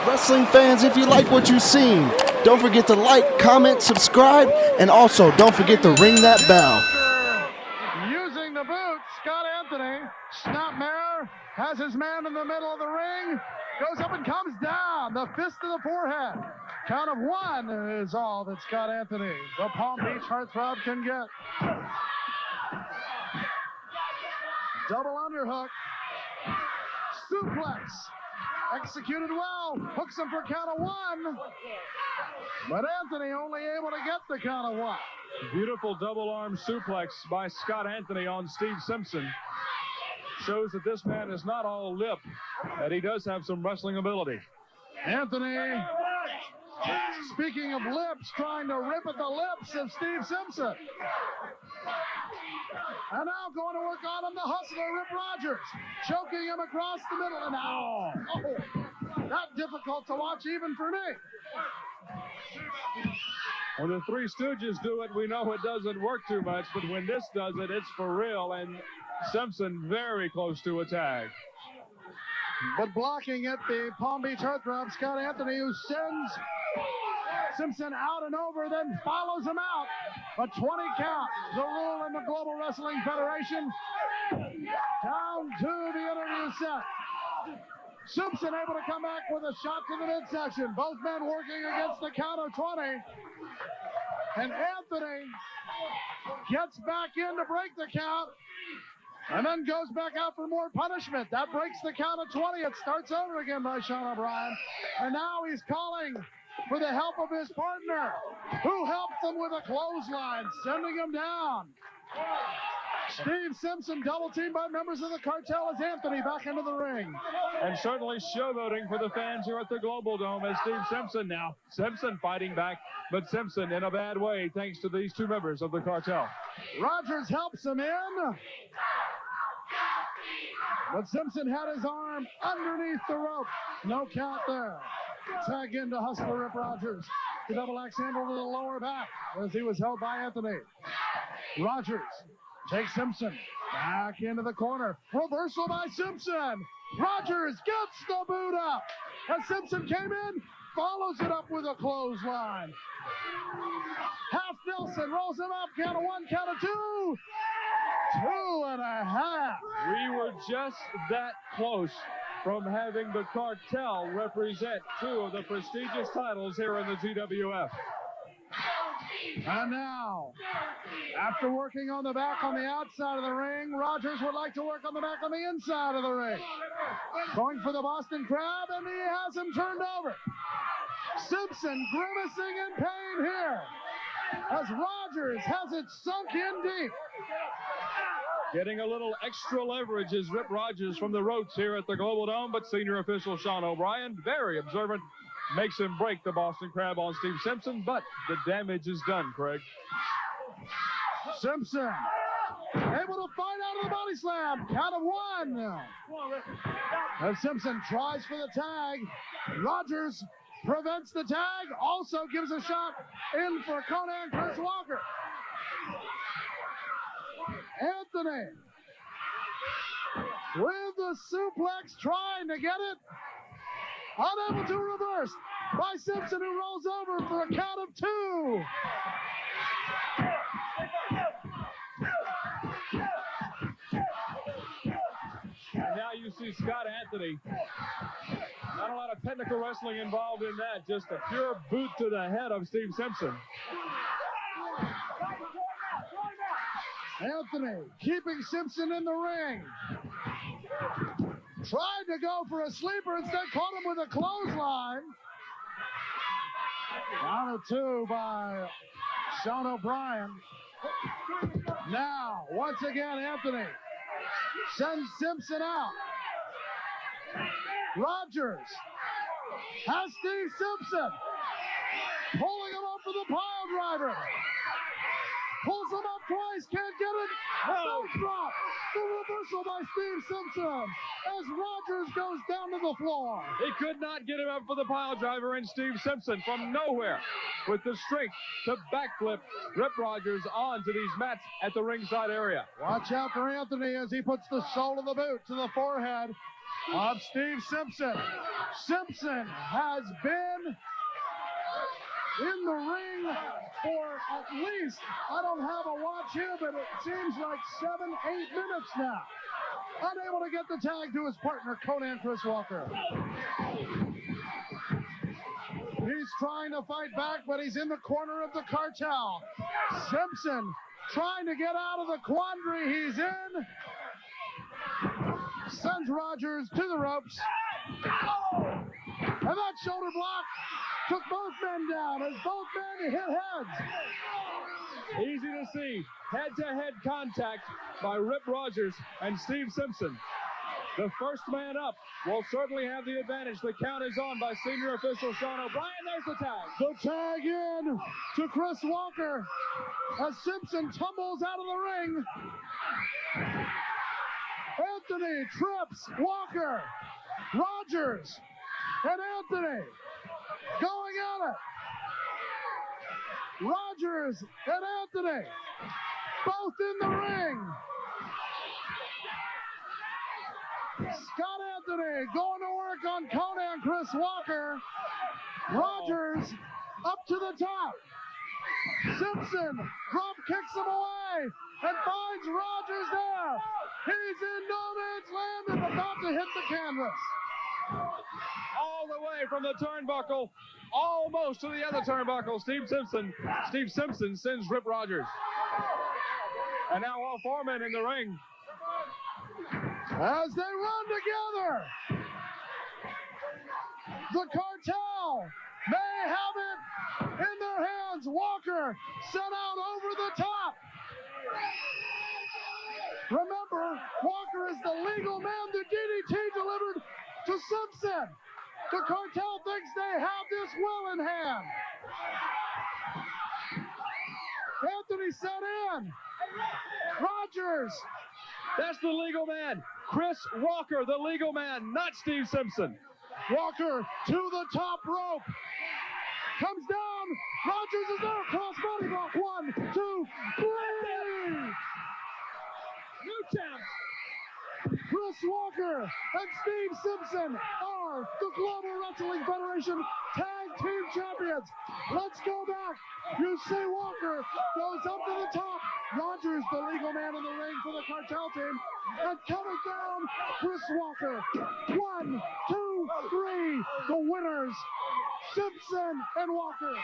Wrestling fans, if you like what you've seen, don't forget to like, comment, subscribe, and also don't forget to ring that bell. Using the boot, Scott Anthony, Snapmare has his man in the middle of the ring, goes up and comes down, the fist to the forehead. Count of one is all that Scott Anthony, the Palm Beach heartthrob, can get. Double underhook, suplex, executed well, hooks him for count of one, but Anthony only able to get the count of one. Beautiful double arm suplex by Scott Anthony on Steve Simpson. Shows that this man is not all lip, that he does have some wrestling ability. Anthony, speaking of lips, trying to rip at the lips of Steve Simpson. And now going to work on him, the hustler, Rip Rogers, choking him across the middle. And now, not difficult to watch even for me. When the Three Stooges do it, we know it doesn't work too much, but when this does it, it's for real, and Simpson very close to a tag. But blocking it, the Palm Beach heartthrob, Scott Anthony, who sends Simpson out and over, then follows him out. A 20 count, the rule in the Global Wrestling Federation. Down to the interview set. Simpson able to come back with a shot to the midsection. Both men working against the count of 20. And Anthony gets back in to break the count. And then goes back out for more punishment. That breaks the count of 20. It starts over again by Sean O'Brien. And now he's calling for the help of his partner, who helps him with a clothesline, sending him down. Steve Simpson, double teamed by members of the cartel, as Anthony back into the ring. And certainly showboating for the fans here at the Global Dome as Steve Simpson now. Simpson fighting back, but Simpson in a bad way thanks to these two members of the cartel. Rogers helps him in. But Simpson had his arm underneath the rope. No count there. Tag into hustler Rip Rogers. The double axe handle to the lower back as he was held by Anthony. Rogers takes Simpson back into the corner. Reversal by Simpson. Rogers gets the boot up. As Simpson came in, follows it up with a clothesline. Half Nelson rolls him up. Count of one, count of two. 2.5. We were just that close from having the cartel represent two of the prestigious titles here in the GWF. And now, after working on the back on the outside of the ring, Rogers would like to work on the back on the inside of the ring. Going for the Boston Crab, and he has him turned over. Simpson grimacing in pain here as Rogers has it sunk in deep. Getting a little extra leverage is Rip Rogers from the ropes here at the Global Dome, but senior official Sean O'Brien, very observant, makes him break the Boston Crab on Steve Simpson, but the damage is done, Craig. Simpson able to fight out of the body slam. Count of one. As Simpson tries for the tag, Rogers prevents the tag, also gives a shot in for Conan Chris Walker. Anthony with the suplex, trying to get it. Unable to reverse by Simpson, who rolls over for a count of two. And now you see Scott Anthony. Not a lot of technical wrestling involved in that, just a pure boot to the head of Steve Simpson. Anthony keeping Simpson in the ring. Tried to go for a sleeper, instead caught him with a clothesline. Down to two by Sean O'Brien. Now, once again, Anthony sends Simpson out. Rogers has Steve Simpson pulling him up for the pile driver. Pulls him up twice, can't get it. No drop. The reversal by Steve Simpson as Rogers goes down to the floor. He could not get him up for the pile driver, and Steve Simpson from nowhere with the strength to backflip Rip Rogers onto these mats at the ringside area. Watch out for Anthony as he puts the sole of the boot to the forehead. of Steve Simpson. Simpson has been in the ring for at least, I don't have a watch here, but it seems like 7-8 minutes now. Unable to get the tag to his partner, Conan Chris Walker. He's trying to fight back, but he's in the corner of the cartel. Simpson trying to get out of the quandary he's in. Sends Rogers to the ropes. And that shoulder block took both men down as both men hit heads. Easy to see. Head-to-head contact by Rip Rogers and Steve Simpson. The first man up will certainly have the advantage. The count is on by senior official Sean O'Brien. There's the tag. The tag in to Chris Walker as Simpson tumbles out of the ring. Anthony trips Walker. Rogers and Anthony going at it. Rogers and Anthony both in the ring. Scott Anthony going to work on Conan Chris Walker. Rogers up to the top. Simpson drop kicks him away and finds Rogers there. He's in no man's land and about to hit the canvas. All the way from the turnbuckle, almost to the other turnbuckle. Steve Simpson sends Rip Rogers. And now all four men in the ring. As they run together, the cartel may have it in their hands. Walker sent out over the top. Remember, Walker is the legal man the DDT delivered to Simpson. The cartel thinks they have this well in hand. Anthony set in. Rogers. That's the legal man. Chris Walker, the legal man, not Steve Simpson. Walker to the top rope. Comes down. Rogers is there. Cross body block. 1, 2, 3. New champs. Chris Walker and Steve Simpson are the Global Wrestling Federation Tag Team Champions. Let's go back. You see Walker goes up to the top. Rogers, the legal man in the ring for the cartel team. And coming down, Chris Walker. 1, 2, 3. The winners, Simpson and Walker.